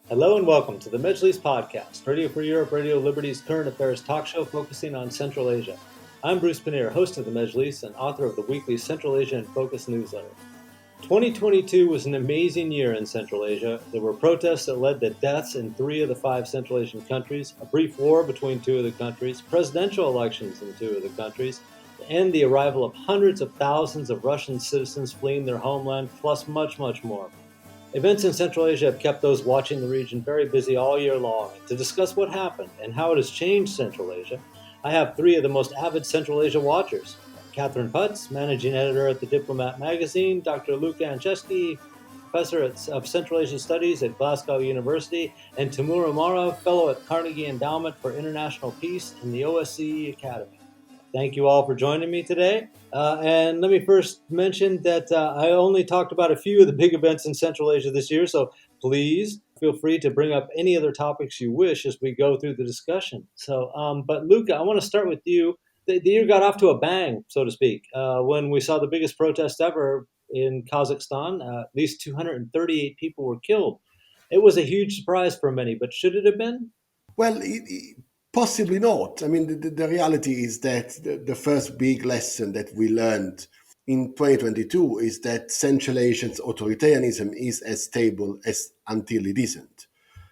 Hello and welcome to the Mejlis Podcast, Radio for Europe, Radio Liberty's current affairs talk show focusing on Central Asia. I'm Bruce Pannier, host of the Mejlis and author of the weekly Central Asia in Focus newsletter. 2022 was an amazing year in Central Asia. There were protests that led to deaths in 3 of the 5 Central Asian countries, a brief war between 2 of the countries, presidential elections in 2 of the countries, and the arrival of hundreds of thousands of Russian citizens fleeing their homeland, plus much, much more. Events in Central Asia have kept those watching the region very busy all year long. To discuss what happened and how it has changed Central Asia, I have 3 of the most avid Central Asia watchers. Catherine Putz, managing editor at the Diplomat magazine, Dr. Luca Anceschi, professor of Central Asian Studies at Glasgow University, and Temur Umarov, fellow at Carnegie Endowment for International Peace in the OSCE Academy. Thank you all for joining me today. And let me first mention that I only talked about a few of the big events in Central Asia this year, so please feel free to bring up any other topics you wish as we go through the discussion. But Luca, I want to start with you. The year got off to a bang, so to speak, when we saw the biggest protest ever in Kazakhstan. At least 238 people were killed. It was a huge surprise for many, but should it have been? Well, possibly not. I mean, the reality is that the first big lesson that we learned in 2022 is that Central Asia's authoritarianism is as stable as until it isn't.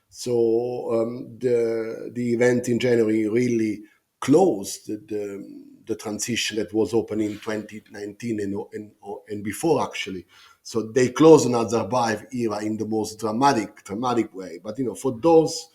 So the event in January really closed the transition that was open in 2019 and before, actually. So they closed the Nazarbayev era in the most dramatic way. But, for those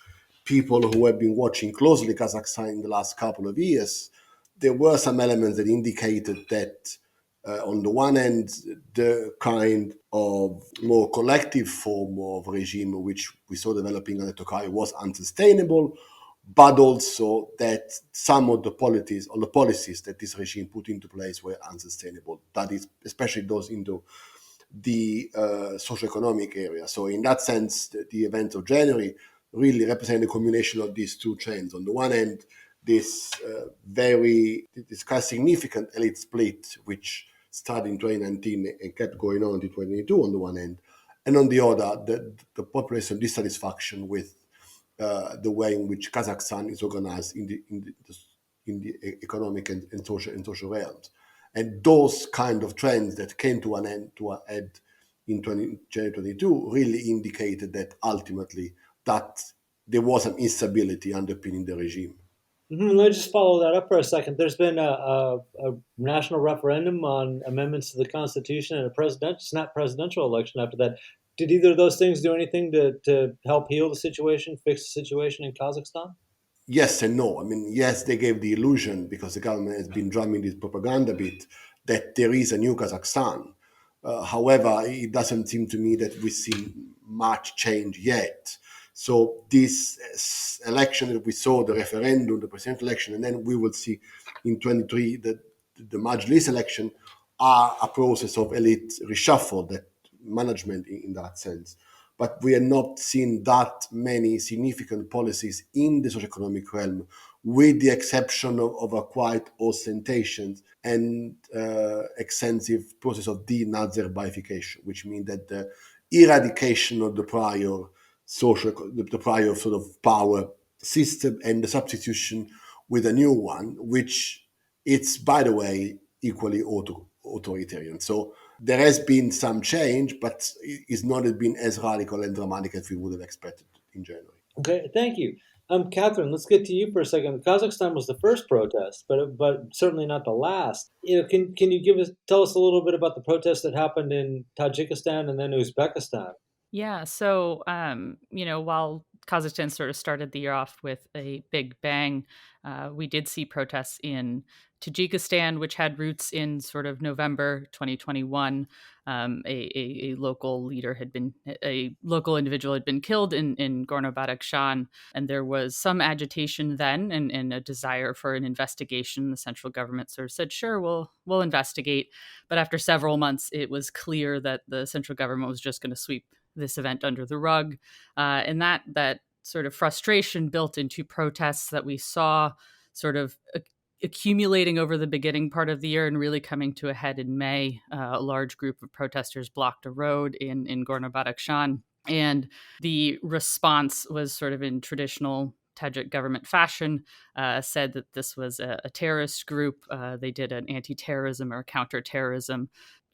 people who have been watching closely Kazakhstan in the last couple of years, there were some elements that indicated that on the one hand, the kind of more collective form of regime which we saw developing under Tokayev was unsustainable, but also that some of the policies that this regime put into place were unsustainable. That is, especially those into the socioeconomic area. So in that sense, the events of January really represent a combination of these two trends. On the one hand, this quite significant elite split, which started in 2019 and kept going on until 2022 on the one hand, and on the other, the population dissatisfaction with the way in which Kazakhstan is organized in the economic and social realms. And those kind of trends that came to an end in January 2022 really indicated that ultimately that there was an instability underpinning the regime. Let me just follow that up for a second. There's been a national referendum on amendments to the Constitution and a snap presidential election after that. Did either of those things do anything to help heal the situation, fix the situation in Kazakhstan? Yes and no. I mean, yes, they gave the illusion, because the government has been drumming this propaganda bit, that there is a new Kazakhstan. However, it doesn't seem to me that we've seen much change yet. So this election that we saw, the referendum, the presidential election, and then we will see in 23 that the Majlis election are a process of elite reshuffle, that management in that sense. But we are not seeing that many significant policies in the socioeconomic realm, with the exception of a quite ostentatious and extensive process of de-Nazarbaification, which means that the eradication of the prior sort of power system and the substitution with a new one, which it's, by the way, equally authoritarian. So there has been some change, but it's not been as radical and dramatic as we would have expected in January. Okay, thank you. Catherine, let's get to you for a second. Kazakhstan was the first protest, but certainly not the last. Can you tell us a little bit about the protests that happened in Tajikistan and then Uzbekistan? Yeah. So, while Kazakhstan sort of started the year off with a big bang, we did see protests in Tajikistan, which had roots in sort of November 2021. A local individual had been killed in Gorno-Badakhshan, and there was some agitation then and a desire for an investigation. The central government sort of said, sure, we'll investigate. But after several months, it was clear that the central government was just going to sweep this event under the rug. And that sort of frustration built into protests that we saw sort of accumulating over the beginning part of the year and really coming to a head in May. A large group of protesters blocked a road in Gorno-Badakhshan, and the response was sort of in traditional Tajik government fashion, said that this was a terrorist group. They did an anti-terrorism or counter-terrorism,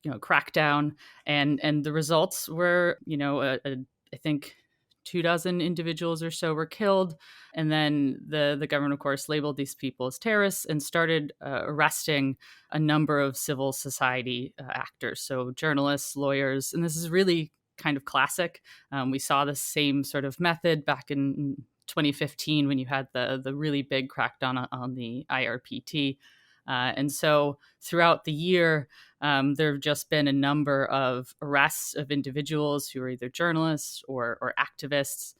crackdown, and the results were, I think 24 individuals or so were killed. And then the government, of course, labeled these people as terrorists and started arresting a number of civil society actors, so journalists, lawyers, and this is really kind of classic. We saw the same sort of method back in 2015 when you had the really big crackdown on the IRPT. And so throughout the year, there have just been a number of arrests of individuals who are either journalists or activists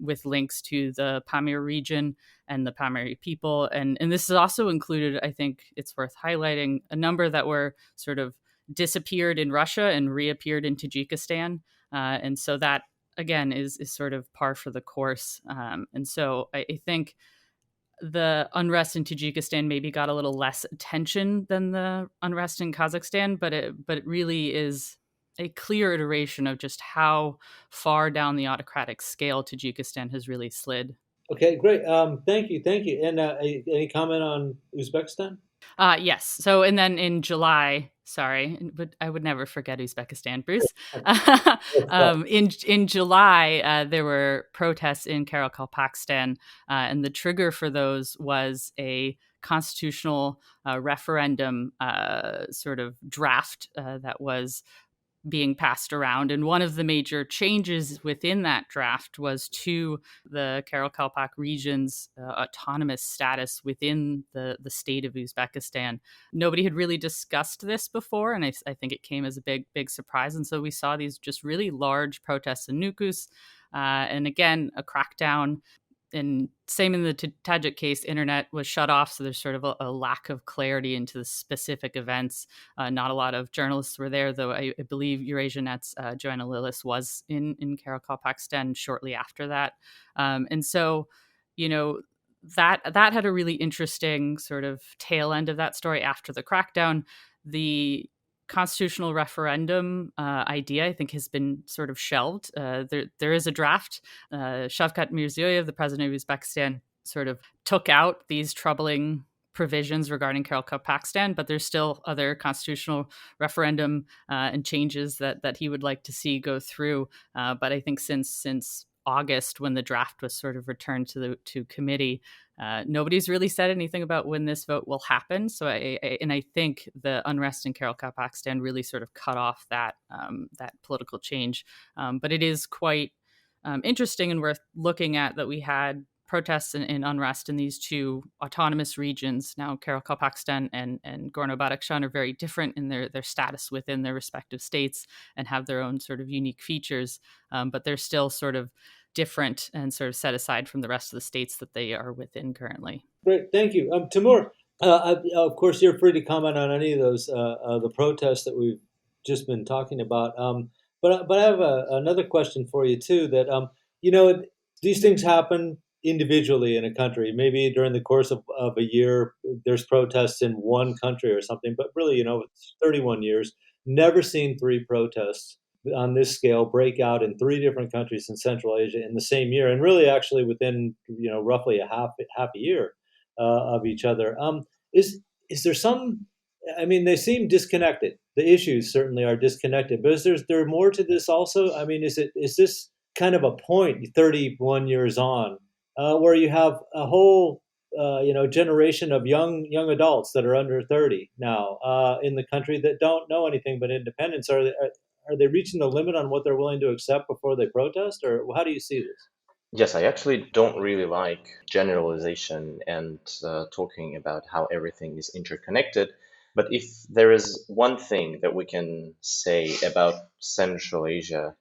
with links to the Pamir region and the Pamir people. And this is also included, I think it's worth highlighting, a number that were sort of disappeared in Russia and reappeared in Tajikistan. And so that, again, is sort of par for the course. And so I think the unrest in Tajikistan maybe got a little less attention than the unrest in Kazakhstan, but it really is a clear iteration of just how far down the autocratic scale Tajikistan has really slid. Okay, great. Thank you. And any comment on Uzbekistan? Yes. So, and then in July, sorry, but I would never forget Uzbekistan, Bruce. In July, there were protests in Kyrgyzstan, and the trigger for those was a constitutional referendum sort of draft that was being passed around. And one of the major changes within that draft was to the Karakalpak region's autonomous status within the state of Uzbekistan. Nobody had really discussed this before, and I think it came as a big surprise. And so we saw these just really large protests in Raucous, and again, a crackdown. And same in the Tajik case, internet was shut off, so there's sort of a lack of clarity into the specific events. Not a lot of journalists were there, though I believe EurasiaNet's Joanna Lillis was in Karakalpakstan shortly after that. And so, that had a really interesting sort of tail end of that story after the crackdown. The constitutional referendum idea, I think, has been sort of shelved. There is a draft. Shavkat Mirziyoyev, the president of Uzbekistan, sort of took out these troubling provisions regarding Karakalpakstan, but there's still other constitutional referendum and changes that he would like to see go through. But I think since August, when the draft was sort of returned to committee, nobody's really said anything about when this vote will happen. So I think the unrest in Karakalpakstan really sort of cut off that political change. But it is quite interesting and worth looking at that we had protests and unrest in these two autonomous regions. Now, Karakalpakstan and Gorno-Badakhshan are very different in their status within their respective states and have their own sort of unique features, but they're still sort of different and sort of set aside from the rest of the states that they are within currently. Great, thank you. Temur, of course, you're free to comment on any of those, the protests that we've just been talking about. But I have another question for you, too, that, these things happen individually in a country. Maybe during the course of a year, there's protests in one country or something, but really, it's 31 years, never seen three protests on this scale break out in three different countries in Central Asia in the same year, and really actually within roughly a half a year of each other. Is there some? I mean, they seem disconnected. The issues certainly are disconnected, but is there more to this also? I mean, is this kind of a point 31 years on where you have a whole generation of young adults that are under 30 now in the country that don't know anything but independence? Are they reaching the limit on what they're willing to accept before they protest, or how do you see this? Yes, I actually don't really like generalization and talking about how everything is interconnected. But if there is one thing that we can say about Central Asia,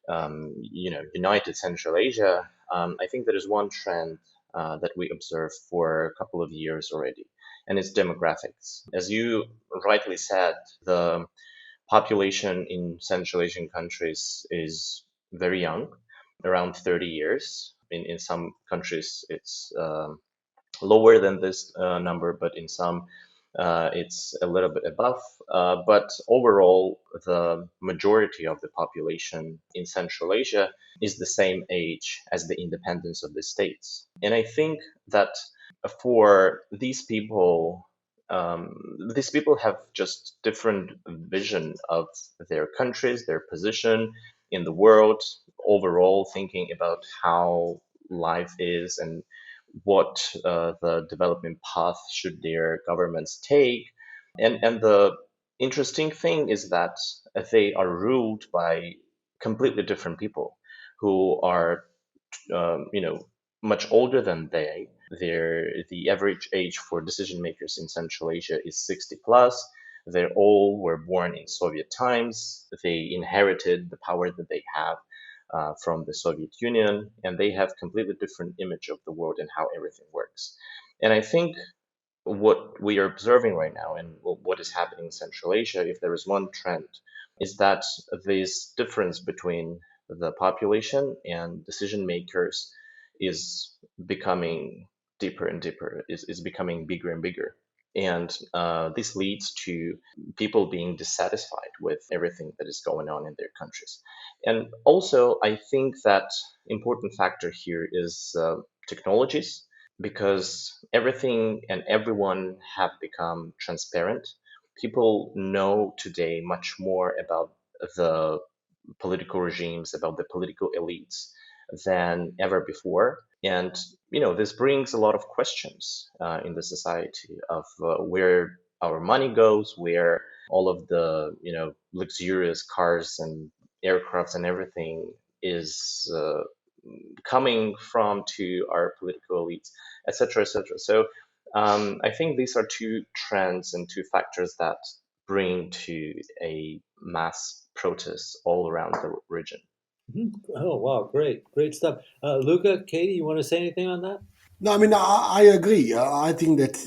United Central Asia, I think there is one trend that we observe for a couple of years already, and it's demographics. As you rightly said, the population in Central Asian countries is very young, around 30 years. In some countries, it's lower than this number, but in some it's a little bit above. But overall, the majority of the population in Central Asia is the same age as the independence of the states. And I think that for these people have just different vision of their countries, their position in the world, overall thinking about how life is and what the development path should their governments take. And the interesting thing is that they are ruled by completely different people who are, you know, much older than they. The average age for decision makers in Central Asia is 60 plus. They all were born in Soviet times. They inherited the power that they have from the Soviet Union, and they have completely different image of the world and how everything works. And I think what we are observing right now and what is happening in Central Asia, if there is one trend, is that this difference between the population and decision makers is becoming deeper and deeper, is becoming bigger and bigger. And this leads to people being dissatisfied with everything that is going on in their countries. And also, I think that important factor here is technologies, because everything and everyone have become transparent. People know today much more about the political regimes, about the political elites than ever before. And, you know, this brings a lot of questions in the society of where our money goes, where all of the, you know, luxurious cars and aircrafts and everything is coming from to our political elites, etc., etc. So I think these are two trends and two factors that bring to a mass protest all around the region. Oh, wow, great stuff. Luca, Katie, you want to say anything on that? No, I mean, I agree. I think that,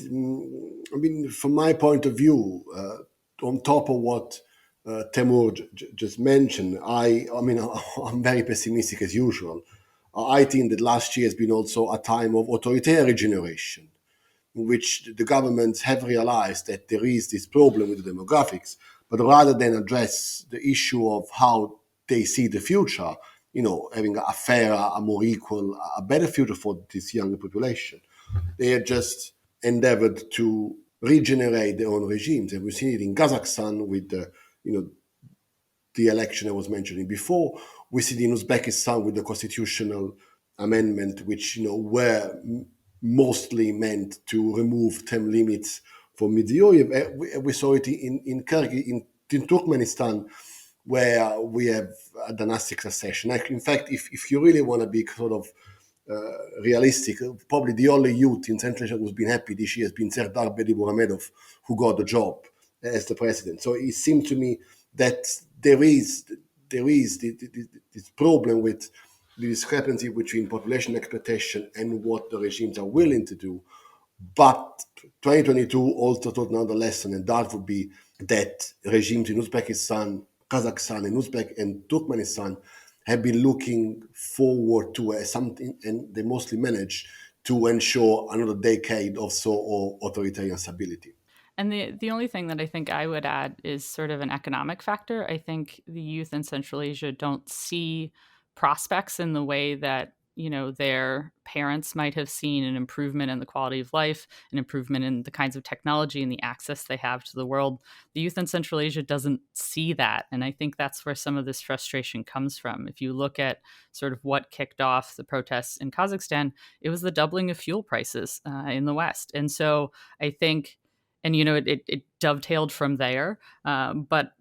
I mean, from my point of view, on top of what Temur just mentioned, I mean, I'm very pessimistic as usual. I think that last year has been also a time of authoritarian generation, in which the governments have realized that there is this problem with the demographics, but rather than address the issue of how they see the future, you know, having a fairer, a more equal, a better future for this younger population, they have just endeavored to regenerate their own regimes. And we've seen it in Kazakhstan with the, you know, the election I was mentioning before. We see it in Uzbekistan with the constitutional amendment, which, you know, were mostly meant to remove term limits for Medvedev. We saw it in Kyrgyzstan, in Turkmenistan, where we have a dynastic succession. In fact, if you really want to be sort of realistic, probably the only youth in Central Asia who's been happy this year has been Serdar Berdimuhamedov, who got the job as the president. So it seemed to me that there is this problem with the discrepancy between population expectation and what the regimes are willing to do. But 2022 also taught another lesson, and that would be that regimes in Uzbekistan, Kazakhstan, and Turkmenistan have been looking forward to something, and they mostly managed to ensure another decade or so of authoritarian stability. And the only thing that I think I would add is sort of an economic factor. I think the youth in Central Asia don't see prospects in the way that, you know, their parents might have seen an improvement in the quality of life, an improvement in the kinds of technology and the access they have to the world. The youth in Central Asia doesn't see that. And I think that's where some of this frustration comes from. If you look at sort of what kicked off the protests in Kazakhstan, it was the doubling of fuel prices in the West. And so I think, and you know, it dovetailed from there. But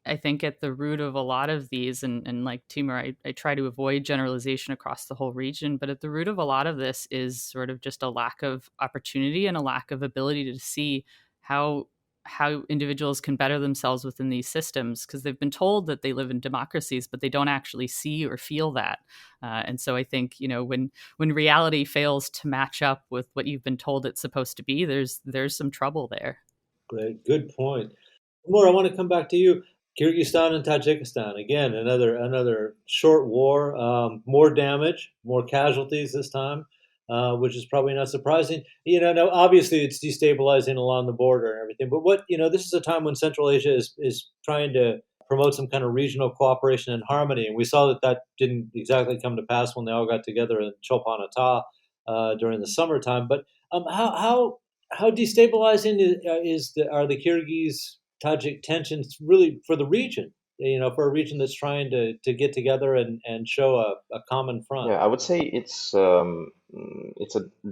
I think at the root of a lot of these, and like Timur, I try to avoid generalization across the whole region, but at the root of a lot of this is sort of just a lack of opportunity and a lack of ability to see how individuals can better themselves within these systems, because they've been told that they live in democracies, but they don't actually see or feel that. And so I think, you know, when reality fails to match up with what you've been told it's supposed to be, there's some trouble there. Great, good point. Timur, I want to come back to you. Kyrgyzstan and Tajikistan, again, another short war, more damage, more casualties this time. which is probably not surprising. Now obviously it's destabilizing along the border and everything. But this is a time when Central Asia is trying to promote some kind of regional cooperation and harmony, and we saw that didn't exactly come to pass when they all got together in Chulpan Ata during the summertime. But how destabilizing are the Kyrgyz Tajik tensions really for the region? For a region that's trying to get together and show a common front. Yeah, I would say it's a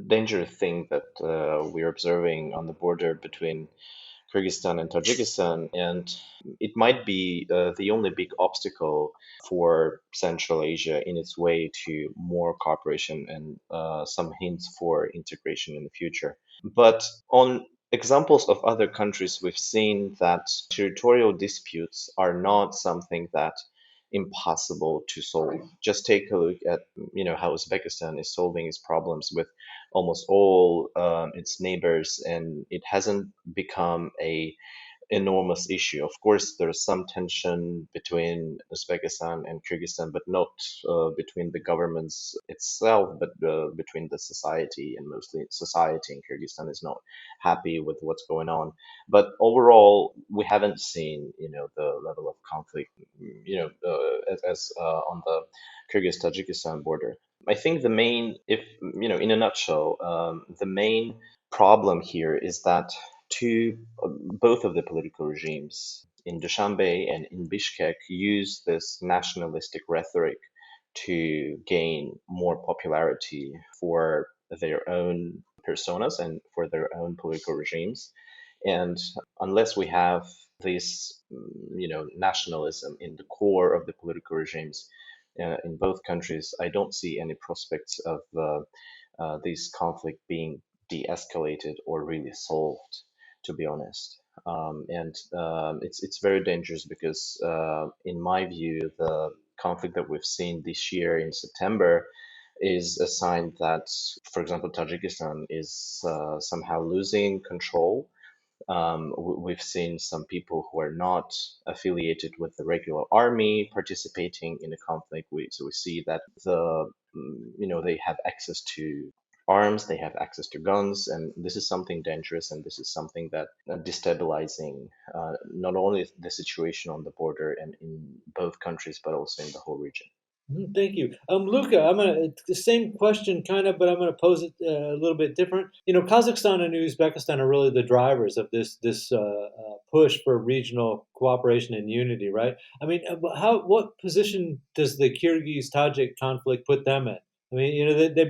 dangerous thing that we're observing on the border between Kyrgyzstan and Tajikistan, and it might be the only big obstacle for Central Asia in its way to more cooperation and some hints for integration in the future. But on examples of other countries, we've seen that territorial disputes are not something that impossible to solve. Just take a look at how Uzbekistan is solving its problems with almost all its neighbors, and it hasn't become a enormous issue. Of course, there's some tension between Uzbekistan and Kyrgyzstan, but not between the governments itself, but between the society, and mostly society in Kyrgyzstan is not happy with what's going on. But overall, we haven't seen, the level of conflict, as on the Kyrgyz-Tajikistan border. I think the main, if in a nutshell, the main problem here is that two both of the political regimes in Dushanbe and in Bishkek use this nationalistic rhetoric to gain more popularity for their own personas and for their own political regimes. And unless we have this, nationalism in the core of the political regimes in both countries, I don't see any prospects of this conflict being de-escalated or really solved, to be honest. And it's very dangerous because, in my view, the conflict that we've seen this year in September is a sign that, for example, Tajikistan is somehow losing control. We've seen some people who are not affiliated with the regular army participating in the conflict. So we see that they have access to arms, they have access to guns, and this is something dangerous, and this is something that destabilizing not only the situation on the border and in both countries, but also in the whole region. Thank you, Luca. The same question, kind of, but I'm gonna pose it a little bit different. Kazakhstan and Uzbekistan are really the drivers of this push for regional cooperation and unity, right? I mean, what position does the Kyrgyz-Tajik conflict put them in? I mean, they've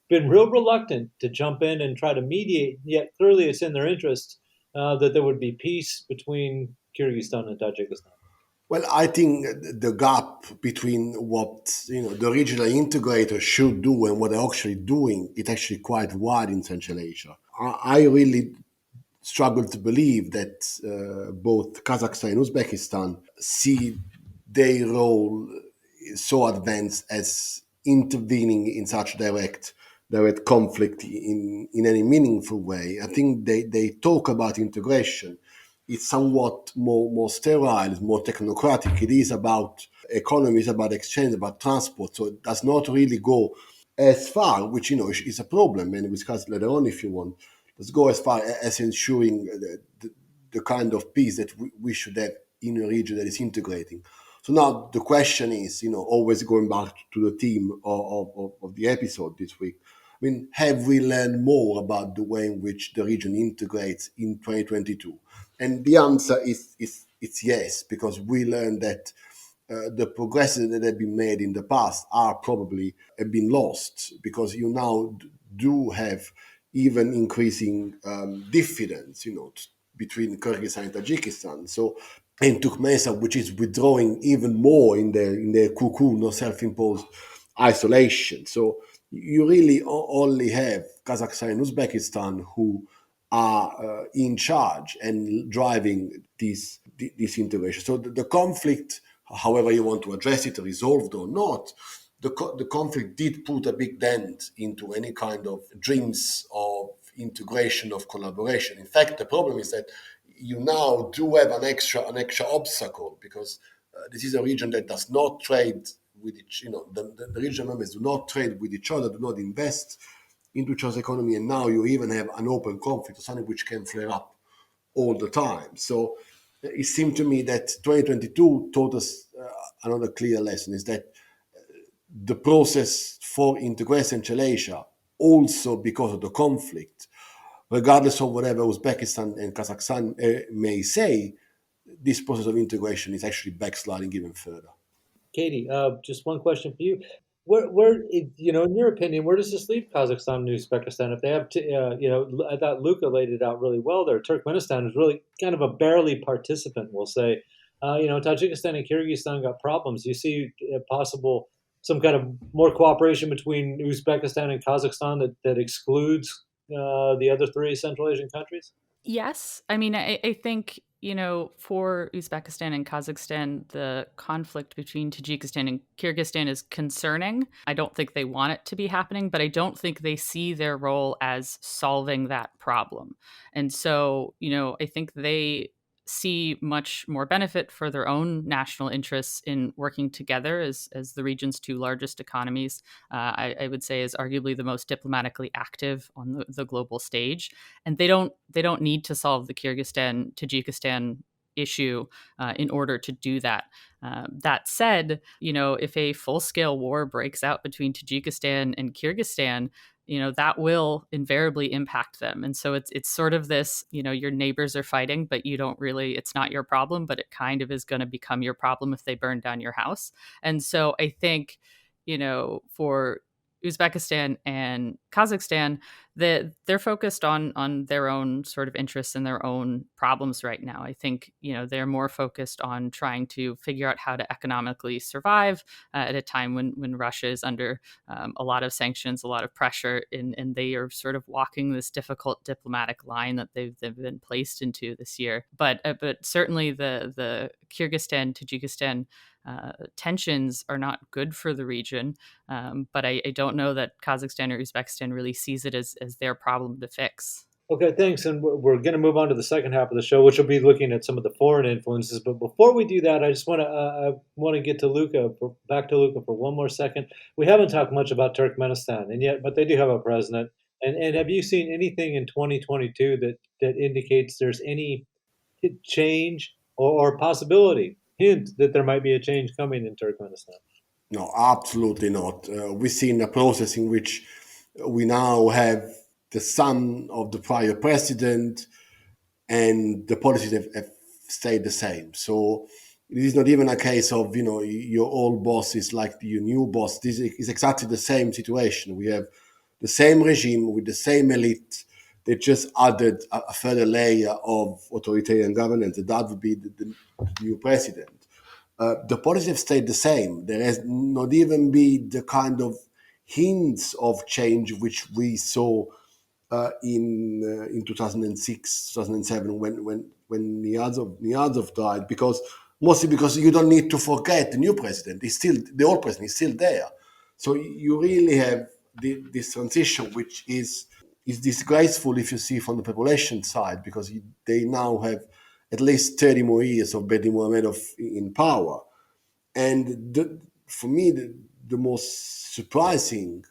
been real reluctant to jump in and try to mediate. Yet clearly, it's in their interests that there would be peace between Kyrgyzstan and Tajikistan. Well, I think the gap between what the regional integrators should do and what they're actually doing is actually quite wide in Central Asia. I really struggle to believe that both Kazakhstan and Uzbekistan see their role so advanced as intervening in such direct conflict in any meaningful way. I think they talk about integration. It's somewhat more sterile, more technocratic. It is about economies, about exchange, about transport. So it does not really go as far, which is a problem, and we discuss later on if you want. Let's go as far as ensuring the kind of peace that we should have in a region that is integrating. So now the question is, always going back to the theme of the episode this week. I mean, have we learned more about the way in which the region integrates in 2022? And the answer is yes, because we learned that the progresses that have been made in the past are probably have been lost, because you now do have even increasing diffidence, between Kyrgyzstan and Tajikistan. So, and Turkmenistan, which is withdrawing even more in their cocoon or self-imposed isolation. So you really only have Kazakhstan and Uzbekistan who are in charge and driving this integration. So the conflict, however you want to address it, resolved or not, the conflict did put a big dent into any kind of dreams of integration, of collaboration. In fact, the problem is that you now do have an extra obstacle, because this is a region that does not trade with each. The regional members do not trade with each other, do not invest into China's economy, and now you even have an open conflict, something which can flare up all the time. So it seemed to me that 2022 taught us another clear lesson, is that the process for integration in Central Asia, also because of the conflict, regardless of whatever Uzbekistan and Kazakhstan may say, this process of integration is actually backsliding even further. Katie, just one question for you. In your opinion, where does this leave Kazakhstan and Uzbekistan if they have to, I thought Luca laid it out really well there. Turkmenistan is really kind of a barely participant, we'll say. Tajikistan and Kyrgyzstan got problems. You see possible some kind of more cooperation between Uzbekistan and Kazakhstan that excludes the other three Central Asian countries? Yes. I mean, I think, for Uzbekistan and Kazakhstan, the conflict between Tajikistan and Kyrgyzstan is concerning. I don't think they want it to be happening, but I don't think they see their role as solving that problem. And so, I think they see much more benefit for their own national interests in working together as the region's two largest economies. I would say is arguably the most diplomatically active on the global stage, and they don't need to solve the Kyrgyzstan Tajikistan issue in order to do that. That said, if a full scale war breaks out between Tajikistan and Kyrgyzstan, that will invariably impact them. And so it's sort of this, your neighbors are fighting, but you don't really, it's not your problem, but it kind of is going to become your problem if they burn down your house. And so I think, for Uzbekistan and Kazakhstan, that they're focused on their own sort of interests and their own problems right now. I think they're more focused on trying to figure out how to economically survive at a time when Russia is under a lot of sanctions, a lot of pressure, and they are sort of walking this difficult diplomatic line that they've been placed into this year. But certainly the Kyrgyzstan Tajikistan tensions are not good for the region. But I don't know that Kazakhstan or Uzbekistan really sees it as their problem to fix. Okay, thanks. And we're going to move on to the second half of the show, which will be looking at some of the foreign influences. But before we do that, I just want to get to back to Luca for one more second. We haven't talked much about Turkmenistan, but they do have a president. And have you seen anything in 2022 that indicates there's any change or possibility, hint that there might be a change coming in Turkmenistan? No, absolutely not. We've seen a process in which we now have the son of the prior president, and the policies have stayed the same. So it is not even a case of your old boss is like your new boss. This is exactly the same situation. We have the same regime with the same elite. They just added a further layer of authoritarian governance, and that would be the new president. The policies have stayed the same. There has not even been the kind of hints of change which we saw in 2006, 2007 when Niazov died, mostly because you don't need to forget the new president. The old president is still there. So you really have this transition, which is disgraceful if you see from the population side, because they now have at least 30 more years of Bedi Muhamedov in power. And for me, the most surprising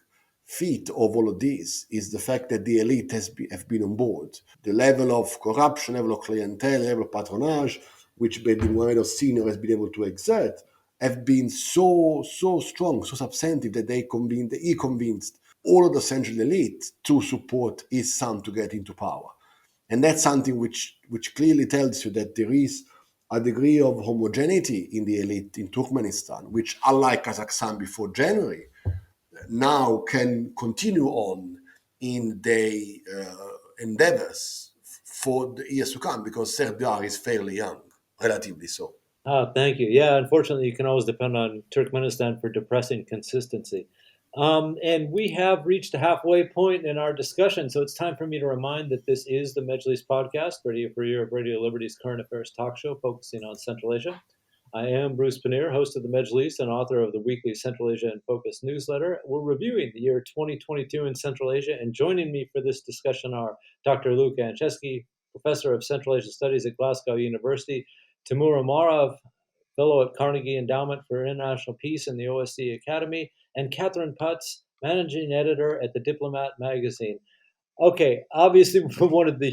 feat of all of this is the fact that the elite have been on board. The level of corruption, level of clientele, level of patronage, which Bedi Muhamedov Sr. has been able to exert, have been so strong, so substantive that he convinced all of the central elite to support his son to get into power. And that's something which clearly tells you that there is a degree of homogeneity in the elite in Turkmenistan, which, unlike Kazakhstan before January, now can continue on in their endeavors for the years to come, because Serdar is fairly young, relatively so. Oh, thank you. Yeah, unfortunately, you can always depend on Turkmenistan for depressing consistency. And we have reached a halfway point in our discussion, so it's time for me to remind that this is the Mejlis podcast, Radio for Europe, Radio Liberty's current affairs talk show focusing on Central Asia. I am Bruce Pannier, host of the Mejlis and author of the weekly Central Asia in Focus newsletter. We're reviewing the year 2022 in Central Asia, and joining me for this discussion are Dr. Luca Anceschi, professor of Central Asian Studies at Glasgow University, Temur Umarov, fellow at Carnegie Endowment for International Peace and the OSCE Academy, and Catherine Putz, managing editor at the Diplomat magazine. Okay, obviously, one of the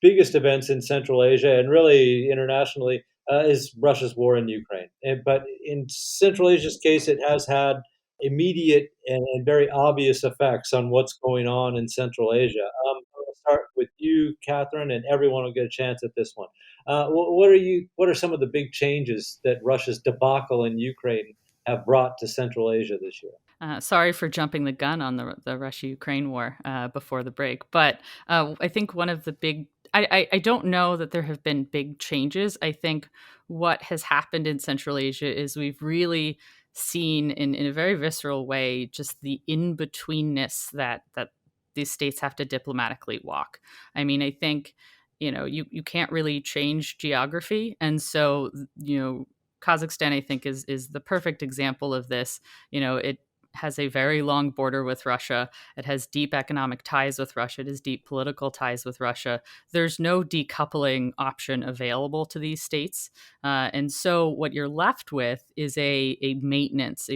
biggest events in Central Asia and really internationally is Russia's war in Ukraine. But in Central Asia's case, it has had immediate and very obvious effects on what's going on in Central Asia. I'm going to start with you, Catherine, and everyone will get a chance at this one. What are some of the big changes that Russia's debacle in Ukraine have brought to Central Asia this year? Sorry for jumping the gun on the Russia-Ukraine war before the break, but I think one of the big I don't know that there have been big changes. I think what has happened in Central Asia is we've really seen in a very visceral way just the in-betweenness that these states have to diplomatically walk. I mean, I think, you can't really change geography. And so, Kazakhstan, I think, is the perfect example of this. It has a very long border with Russia. It has deep economic ties with Russia. It has deep political ties with Russia. There's no decoupling option available to these states. And so what you're left with is a maintenance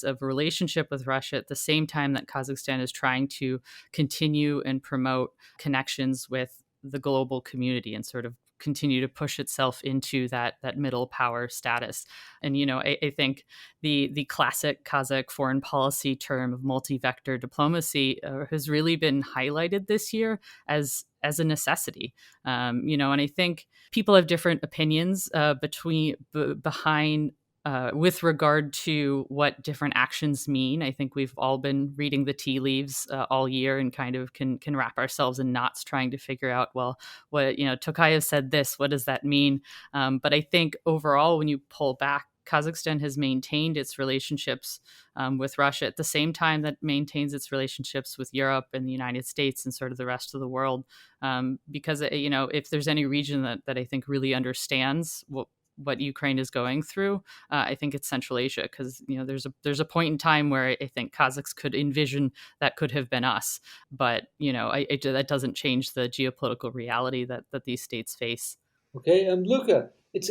of a relationship with Russia at the same time that Kazakhstan is trying to continue and promote connections with the global community and sort of continue to push itself into that middle power status. And I think the classic Kazakh foreign policy term of multi-vector diplomacy has really been highlighted this year as a necessity. And I think people have different opinions behind with regard to what different actions mean. I think we've all been reading the tea leaves all year and kind of can wrap ourselves in knots trying to figure out, well, what, Tokayev said this, what does that mean? But I think overall, when you pull back, Kazakhstan has maintained its relationships with Russia at the same time that maintains its relationships with Europe and the United States and sort of the rest of the world. Because, if there's any region that I think really understands what Ukraine is going through, I think it's Central Asia, because there's a point in time where I think Kazakhs could envision that could have been us, but that doesn't change the geopolitical reality that these states face. Okay, Luca, it's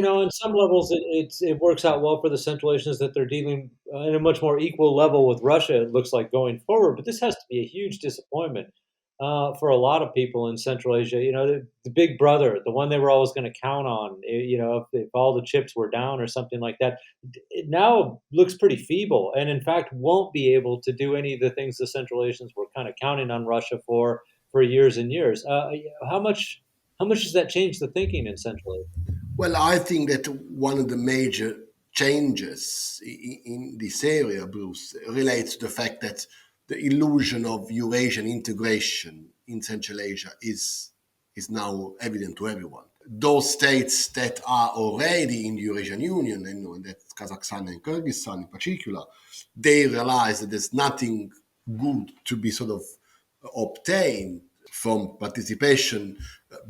on some levels it works out well for the Central Asians that they're dealing in a much more equal level with Russia. It looks like going forward, but this has to be a huge disappointment for a lot of people in Central Asia. The big brother, the one they were always going to count on. If all the chips were down or something like that, it now looks pretty feeble, and in fact won't be able to do any of the things the Central Asians were kind of counting on Russia for years and years. How much? How much does that change the thinking in Central Asia? Well, I think that one of the major changes in this area, Bruce, relates to the fact that the illusion of Eurasian integration in Central Asia is now evident to everyone. Those states that are already in the Eurasian Union, and that's Kazakhstan and Kyrgyzstan in particular, they realize that there's nothing good to be sort of obtained from participation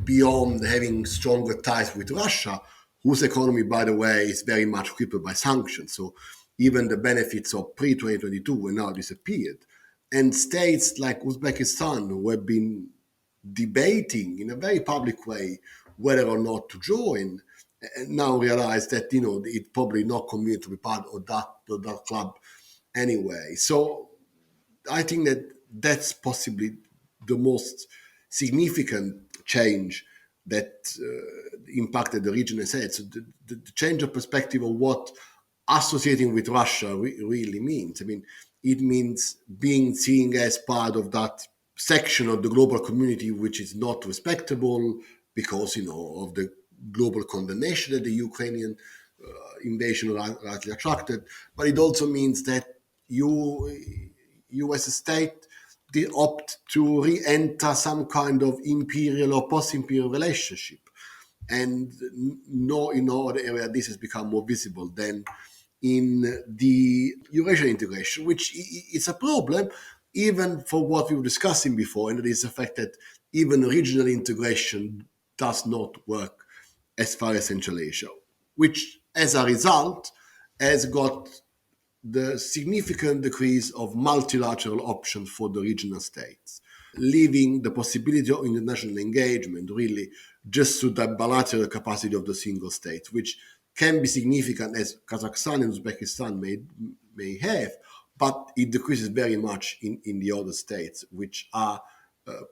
beyond having stronger ties with Russia, whose economy, by the way, is very much crippled by sanctions. So even the benefits of pre-2022 will now disappeared. And states like Uzbekistan, who have been debating in a very public way whether or not to join, now realize that it's probably not convenient to be part of that club anyway. So I think that that's possibly the most significant change that impacted the region as such. So the change of perspective of what associating with Russia really means. I mean, it means being seen as part of that section of the global community which is not respectable because, of the global condemnation that the Ukrainian invasion rightly attracted. But it also means that you as a state, they opt to re-enter some kind of imperial or post-imperial relationship. And in other area, this has become more visible than in the Eurasian integration, which is a problem even for what we were discussing before, and it is the fact that even regional integration does not work as far as Central Asia, which as a result has got the significant decrease of multilateral options for the regional states, leaving the possibility of international engagement really just to the bilateral capacity of the single state, which can be significant as Kazakhstan and Uzbekistan may have, but it decreases very much in the other states, which are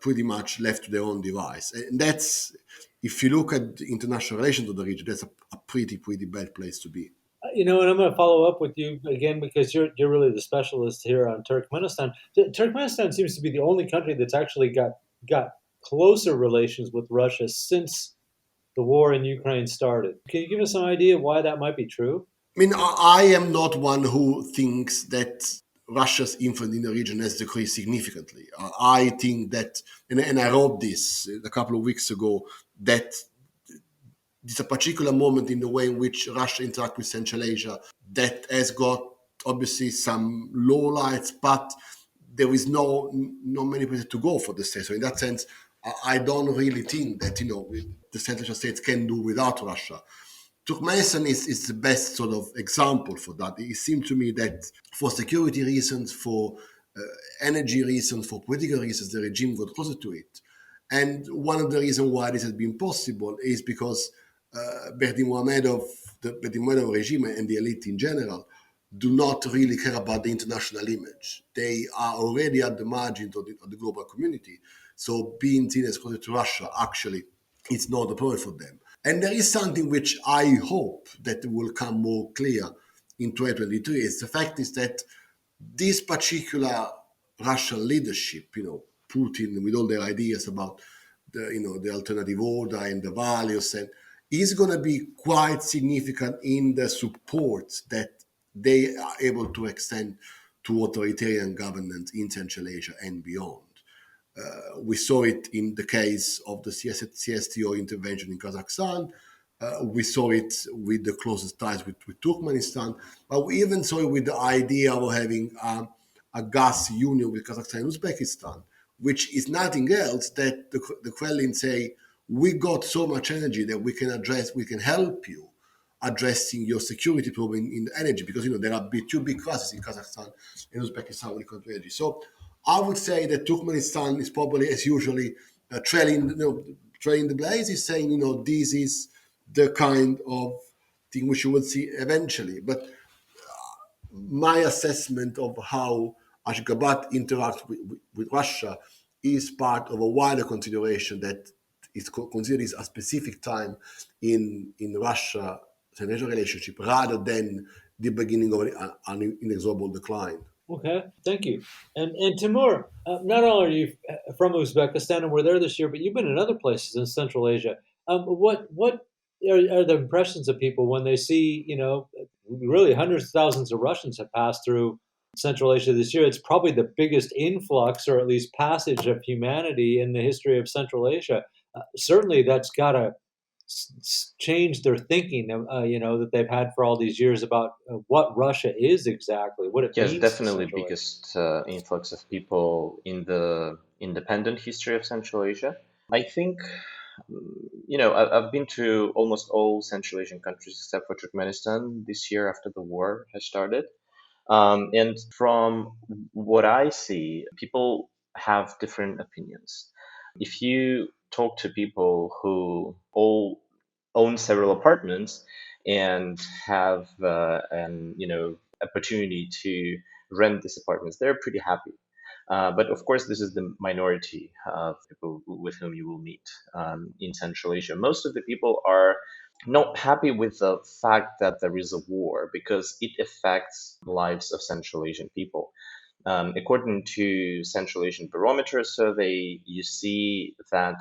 pretty much left to their own device. And that's, if you look at the international relations of the region, that's a pretty bad place to be. And I'm going to follow up with you again because you're really the specialist here on Turkmenistan. Turkmenistan seems to be the only country that's actually got closer relations with Russia since the war in Ukraine started. Can you give us an idea why that might be true? I mean, I am not one who thinks that Russia's influence in the region has decreased significantly. I think that, and I wrote this a couple of weeks ago, that it's a particular moment in the way in which Russia interacts with Central Asia that has got obviously some lowlights, but there is no many places to go for the state. So in that sense, I don't really think that the Central Asian states can do without Russia. Turkmenistan is the best sort of example for that. It seemed to me that for security reasons, for energy reasons, for political reasons, the regime got closer to it. And one of the reasons why this has been possible is because the Berdimuhamedov regime and the elite in general do not really care about the international image. They are already at the margins of the global community. So being seen as closer to Russia, actually, it's not a problem for them. And there is something which I hope that will come more clear in 2023. Is the fact is that this particular Russian leadership, Putin with all their ideas about the alternative order and the values, and is going to be quite significant in the support that they are able to extend to authoritarian governance in Central Asia and beyond. We saw it in the case of the CSTO intervention in Kazakhstan. We saw it with the closest ties with Turkmenistan, but we even saw it with the idea of having a gas union with Kazakhstan and Uzbekistan, which is nothing else that the Kremlin say, we got so much energy that we can help you addressing your security problem in energy, because there are two big crises in Kazakhstan and Uzbekistan when it comes to energy. So I would say that Turkmenistan is probably, as usually, trailing the blazes, saying, this is the kind of thing which you will see eventually. But my assessment of how Ashgabat interacts with Russia is part of a wider consideration that is considered a specific time in Russia-Central Asia relationship rather than the beginning of an inexorable decline. Okay, thank you. And Timur, not only are you from Uzbekistan and were there this year, but you've been in other places in Central Asia. What are the impressions of people when they see, really hundreds of thousands of Russians have passed through Central Asia this year? It's probably the biggest influx, or at least passage, of humanity in the history of Central Asia. Certainly, that's got to change their thinking, that they've had for all these years about what Russia is exactly, what it Yes, means to definitely Central Asia. biggest influx of people in the independent history of Central Asia. I think, I've been to almost all Central Asian countries except for Turkmenistan this year after the war has started. And from what I see, people have different opinions. If you talk to people who all own several apartments and have an opportunity to rent these apartments, they're pretty happy. But of course, this is the minority of people with whom you will meet in Central Asia. Most of the people are not happy with the fact that there is a war because it affects the lives of Central Asian people. According to Central Asian Barometer survey, you see that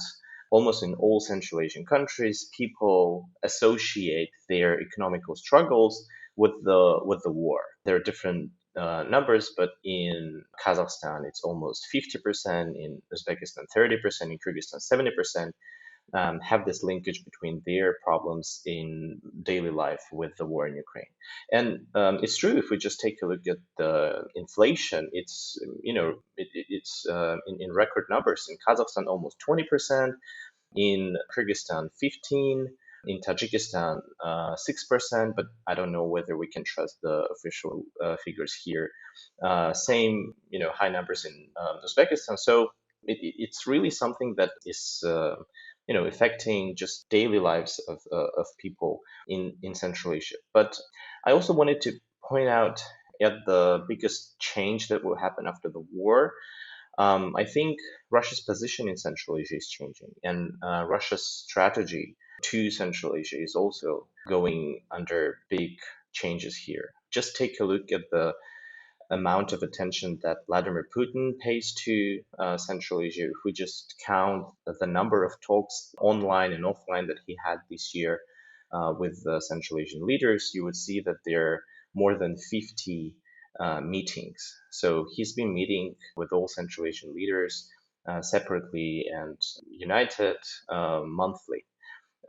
almost in all Central Asian countries, people associate their economical struggles with the war. There are different numbers, but in Kazakhstan, it's almost 50%, in Uzbekistan, 30%, in Kyrgyzstan, 70%. Have this linkage between their problems in daily life with the war in Ukraine. And it's true, if we just take a look at the inflation, it's in record numbers. In Kazakhstan, almost 20%, in Kyrgyzstan, 15%, in Tajikistan, 6%, but I don't know whether we can trust the official figures here. Same, high numbers in Uzbekistan. So it's really something that is affecting just daily lives of people in Central Asia. But I also wanted to point out at the biggest change that will happen after the war, I think Russia's position in Central Asia is changing, and Russia's strategy to Central Asia is also going under big changes here. Just take a look at the amount of attention that Vladimir Putin pays to Central Asia. If we just count the number of talks online and offline that he had this year with Central Asian leaders, you would see that there are more than 50 meetings. So he's been meeting with all Central Asian leaders separately and united monthly.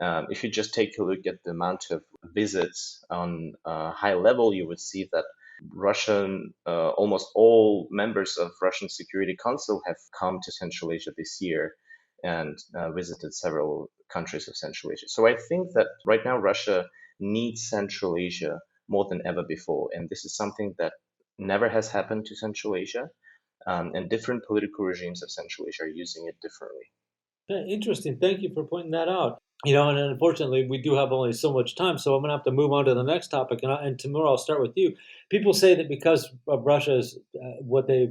If you just take a look at the amount of visits on high level, you would see that almost all members of Russian Security Council have come to Central Asia this year and visited several countries of Central Asia. So I think that right now Russia needs Central Asia more than ever before. And this is something that never has happened to Central Asia. And different political regimes of Central Asia are using it differently. Interesting. Thank you for pointing that out. And unfortunately, we do have only so much time, so I'm going to have to move on to the next topic. And Temur, I'll start with you. People say that because of Russia's, what they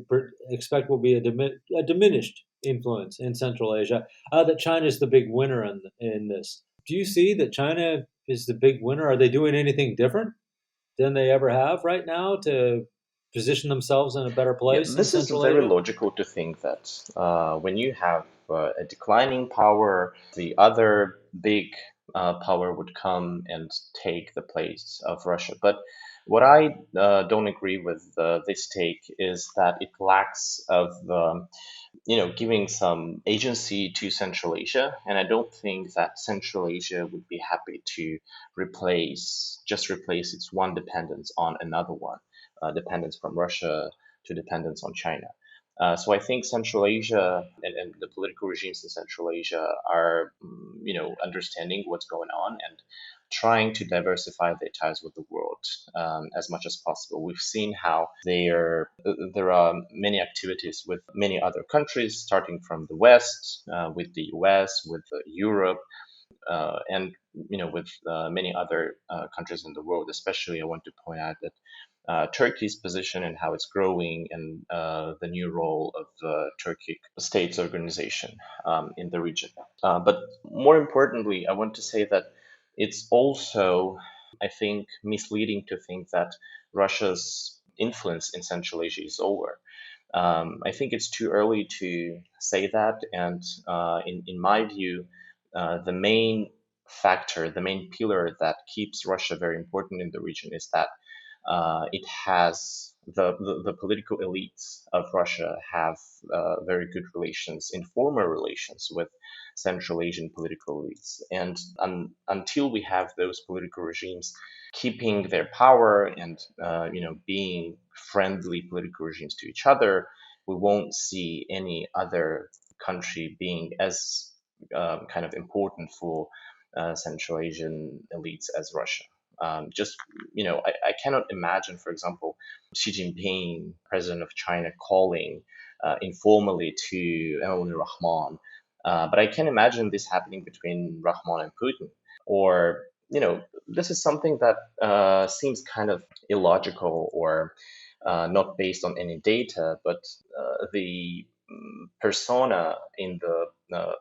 expect will be a diminished influence in Central Asia, that China is the big winner in this. Do you see that China is the big winner? Are they doing anything different than they ever have right now to position themselves in a better place in This is Central very Asia? logical to think that when you have a declining power, the other big power would come and take the place of Russia. But what I don't agree with this take is that it lacks of giving some agency to Central Asia, and I don't think that Central Asia would be happy to replace its one dependence on another one, dependence from Russia to dependence on China. So I think Central Asia and the political regimes in Central Asia are, understanding what's going on and trying to diversify their ties with the world as much as possible. We've seen how there are many activities with many other countries, starting from the West, with the US, with Europe, and with many other countries in the world. Especially, I want to point out that Turkey's position and how it's growing, and the new role of the Turkic States Organization in the region. But more importantly, I want to say that it's also, I think, misleading to think that Russia's influence in Central Asia is over. I think it's too early to say that, and in my view, the main factor, the main pillar that keeps Russia very important in the region is that it has the political elites of Russia have very good relations, informal relations with Central Asian political elites, and until we have those political regimes keeping their power and being friendly political regimes to each other, we won't see any other country being as kind of important for Central Asian elites as Russia. I cannot imagine, for example, Xi Jinping, president of China, calling informally to Emmanuel Rahman. But I can imagine this happening between Rahman and Putin. Or, this is something that seems kind of illogical or not based on any data, but the persona in the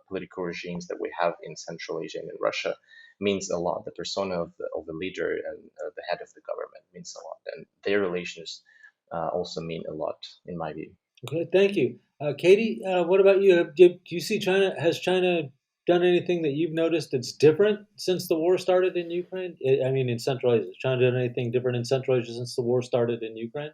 political regimes that we have in Central Asia and in Russia means a lot. The persona of the leader and the head of the government means a lot, and their relations also mean a lot, in my view. Okay, thank you. Katie, what about you? Do you see China? Has China done anything that you've noticed that's different since the war started in Ukraine? I mean, in Central Asia. Has China done anything different in Central Asia since the war started in Ukraine?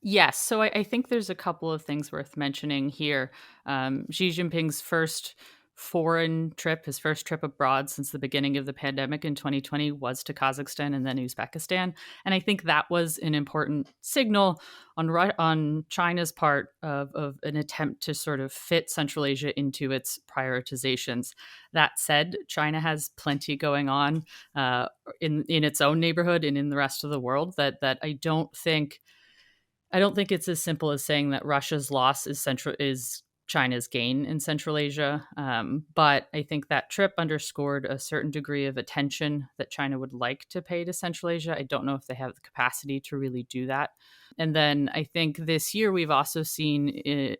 Yes, so I think there's a couple of things worth mentioning here. Xi Jinping's first foreign trip, his first trip abroad since the beginning of the pandemic in 2020, was to Kazakhstan and then Uzbekistan. And I think that was an important signal on China's part of an attempt to sort of fit Central Asia into its prioritizations. That said, China has plenty going on in its own neighborhood and in the rest of the world that I don't think it's as simple as saying that Russia's loss is China's gain in Central Asia. But I think that trip underscored a certain degree of attention that China would like to pay to Central Asia. I don't know if they have the capacity to really do that. And then I think this year we've also seen a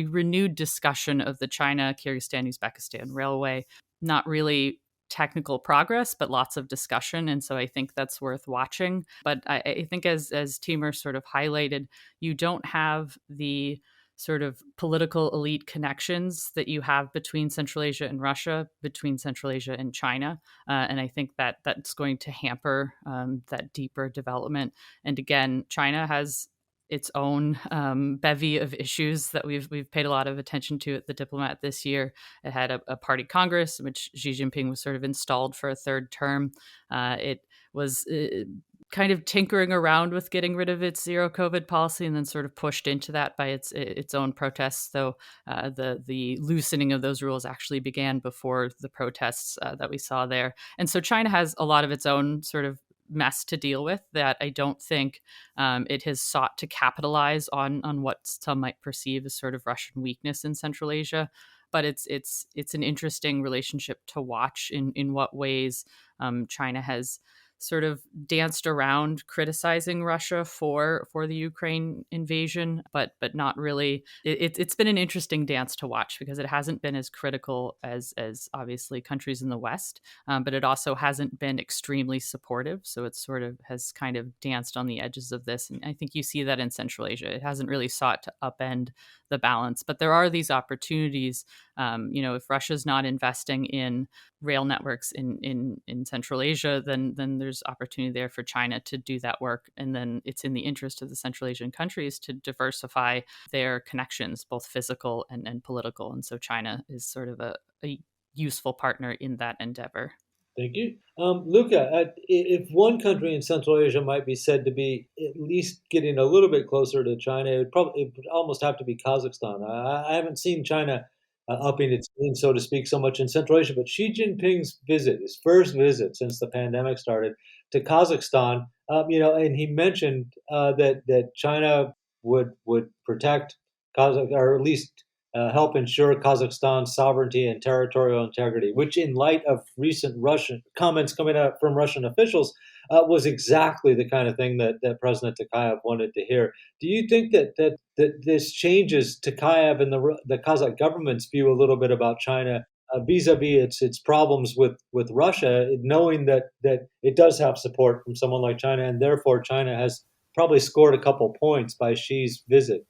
renewed discussion of the China, Kyrgyzstan, Uzbekistan railway. Not really technical progress, but lots of discussion. And so I think that's worth watching. But I think as Temur sort of highlighted, you don't have the sort of political elite connections that you have between Central Asia and Russia, between Central Asia and China. And I think that that's going to hamper that deeper development. And again, China has its own bevy of issues that we've paid a lot of attention to at the Diplomat this year. It had a party congress in which Xi Jinping was sort of installed for a third term. It was kind of tinkering around with getting rid of its zero COVID policy, and then sort of pushed into that by its own protests. Though the loosening of those rules actually began before the protests that we saw there. And so China has a lot of its own sort of mess to deal with that I don't think it has sought to capitalize on what some might perceive as sort of Russian weakness in Central Asia. But it's an interesting relationship to watch in what ways China has sort of danced around criticizing Russia for the Ukraine invasion, but not really. It's been an interesting dance to watch because it hasn't been as critical as obviously countries in the West, but it also hasn't been extremely supportive. So it sort of has kind of danced on the edges of this, and I think you see that in Central Asia. It hasn't really sought to upend the balance, but there are these opportunities. If Russia's not investing in rail networks in Central Asia, then there's opportunity there for China to do that work. And then it's in the interest of the Central Asian countries to diversify their connections, both physical and political. And so China is sort of a useful partner in that endeavor. Thank you. Luca, if one country in Central Asia might be said to be at least getting a little bit closer to China, it would almost have to be Kazakhstan. I haven't seen China upping its game, so to speak, so much in Central Asia, but Xi Jinping's visit, his first visit since the pandemic started to Kazakhstan, and he mentioned that China would protect Kazakh, or at least help ensure Kazakhstan's sovereignty and territorial integrity, which, in light of recent Russian comments coming out from Russian officials, was exactly the kind of thing that President Tokayev wanted to hear. Do you think that this changes Tokayev and the Kazakh government's view a little bit about China vis-a-vis its problems with Russia, knowing that it does have support from someone like China, and therefore China has probably scored a couple points by Xi's visit?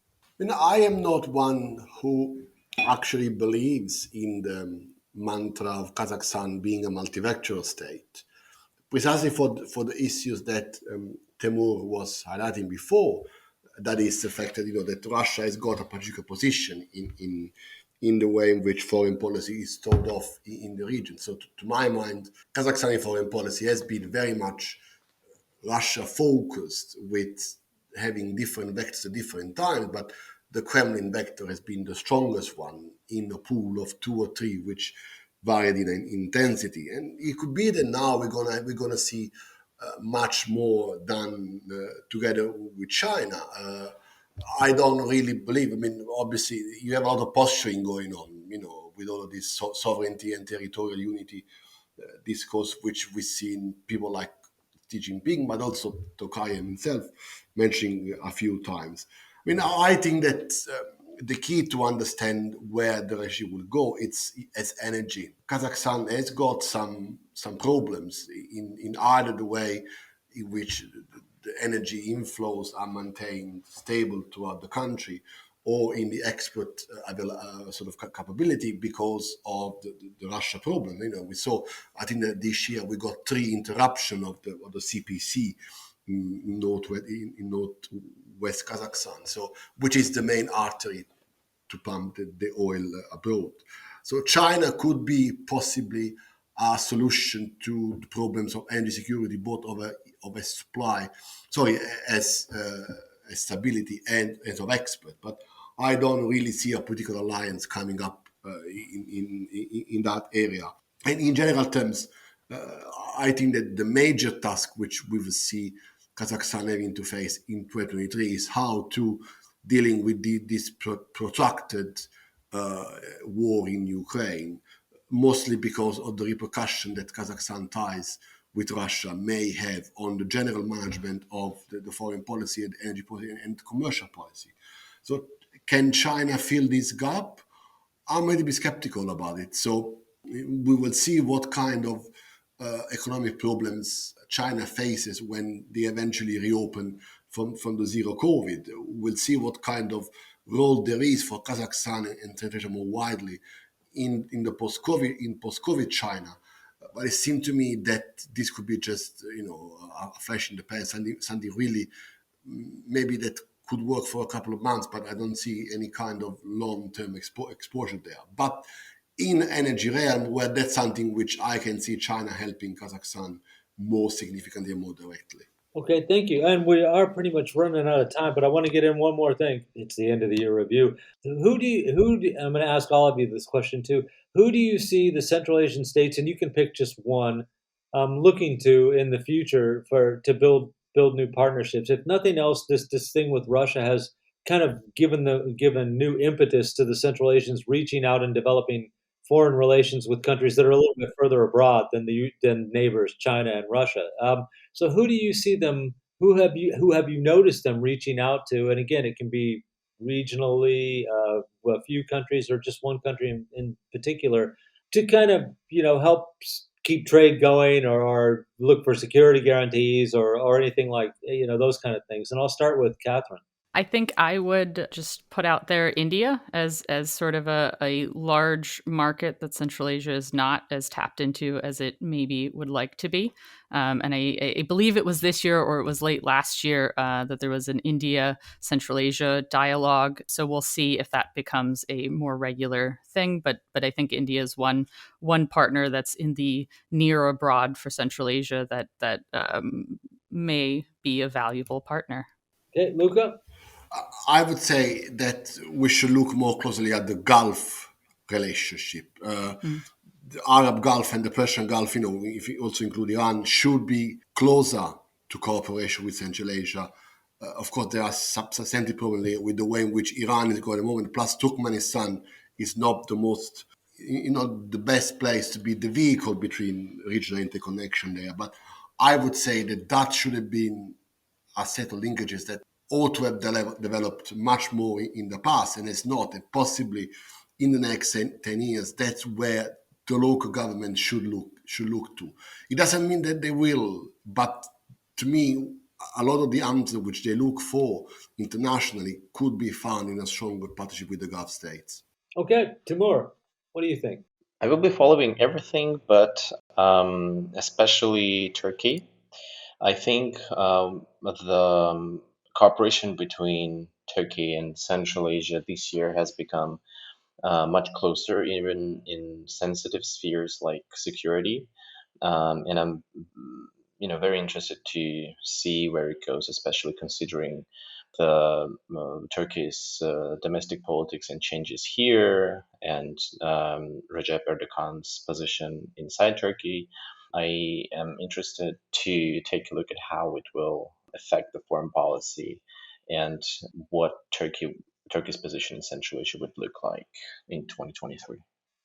I am not one who actually believes in the mantra of Kazakhstan being a multilateral state, precisely for the issues that Temur was highlighting before. That is the fact that that Russia has got a particular position in the way in which foreign policy is thought of in the region. So to my mind, Kazakhstani foreign policy has been very much Russia focused, with having different vectors at different times, but the Kremlin vector has been the strongest one in a pool of 2 or 3, which varied in intensity. And it could be that now we're gonna see much more done together with China. I don't really believe. I mean, obviously, you have a lot of posturing going on, with all of this sovereignty and territorial unity discourse, which we've seen people like Xi Jinping, but also Tokayev himself mentioning a few times. I mean, I think that the key to understand where the regime will go, it's energy. Kazakhstan has got some problems in either the way in which the energy inflows are maintained stable throughout the country, or in the export sort of capability because of the Russia problem. We saw, I think that this year we got 3 interruption of the CPC in northwest Kazakhstan, so which is the main artery to pump the oil abroad. So China could be possibly a solution to the problems of energy security, both of a supply, as stability and as of export. But I don't really see a particular alliance coming up in that area. And in general terms, I think that the major task which we will see Kazakhstan having to face in 2023 is how to dealing with this protracted war in Ukraine, mostly because of the repercussion that Kazakhstan ties with Russia may have on the general management of the foreign policy and energy policy and commercial policy. So can China fill this gap? I'm a little bit skeptical about it. So we will see what kind of economic problems China faces when they eventually reopen from the zero COVID. We'll see what kind of role there is for Kazakhstan and Turkmenistan more widely in the post-COVID China. But it seemed to me that this could be just a flash in the pan, something really maybe that could work for a couple of months, but I don't see any kind of long-term exposure there. But in energy realm, well, that's something which I can see China helping Kazakhstan more significantly and more directly. Okay, thank you. And we are pretty much running out of time, but I want to get in one more thing. It's the end of the year review. I'm going to ask all of you this question too. Who do you see the Central Asian states, and you can pick just one, looking to in the future to build new partnerships? If nothing else, this thing with Russia has kind of given new impetus to the Central Asians reaching out and developing foreign relations with countries that are a little bit further abroad than neighbors China and Russia. So who do you see them? Who have you noticed them reaching out to? And again, it can be regionally, a few countries or just one country in particular, to kind of help keep trade going or look for security guarantees or anything like those kind of things. And I'll start with Catherine. I think I would just put out there India as sort of a large market that Central Asia is not as tapped into as it maybe would like to be. And I believe it was this year or it was late last year that there was an India-Central Asia dialogue. So we'll see if that becomes a more regular thing. But I think India is one partner that's in the near abroad for Central Asia that may be a valuable partner. Okay, Luca? I would say that we should look more closely at the Gulf relationship. The Arab Gulf and the Persian Gulf, if you also include Iran, should be closer to cooperation with Central Asia. Of course, there are substantive problems with the way in which Iran is going at the moment. Plus, Turkmenistan is not the best place to be the vehicle between regional interconnection there. But I would say that should have been a set of linkages that ought to have developed much more in the past, and it's not. And possibly in the next 10 years, that's where the local government should look to. It doesn't mean that they will, but to me, a lot of the answers which they look for internationally could be found in a stronger partnership with the Gulf states. Okay, Temur, what do you think? I will be following everything, but especially Turkey. I think the cooperation between Turkey and Central Asia this year has become much closer, even in sensitive spheres like security. And I'm, very interested to see where it goes, especially considering the Turkey's domestic politics and changes here, and Recep Erdogan's position inside Turkey. I am interested to take a look at how it will affect the foreign policy and what Turkey's position in Central Asia would look like in 2023.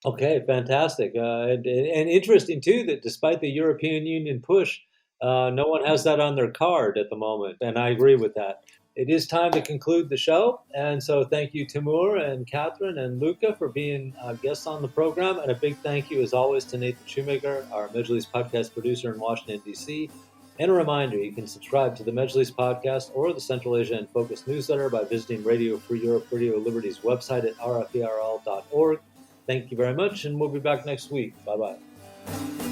Okay, fantastic. And interesting, too, that despite the European Union push, no one has that on their card at the moment. And I agree with that. It is time to conclude the show. And so thank you, Temur and Catherine and Luca, for being guests on the program. And a big thank you, as always, to Nathan Shoemaker, our Majlis podcast producer in Washington, D.C. And a reminder, you can subscribe to the Majlis podcast or the Central Asia in Focus newsletter by visiting Radio Free Europe, Radio Liberty's website at rferl.org. Thank you very much, and we'll be back next week. Bye-bye.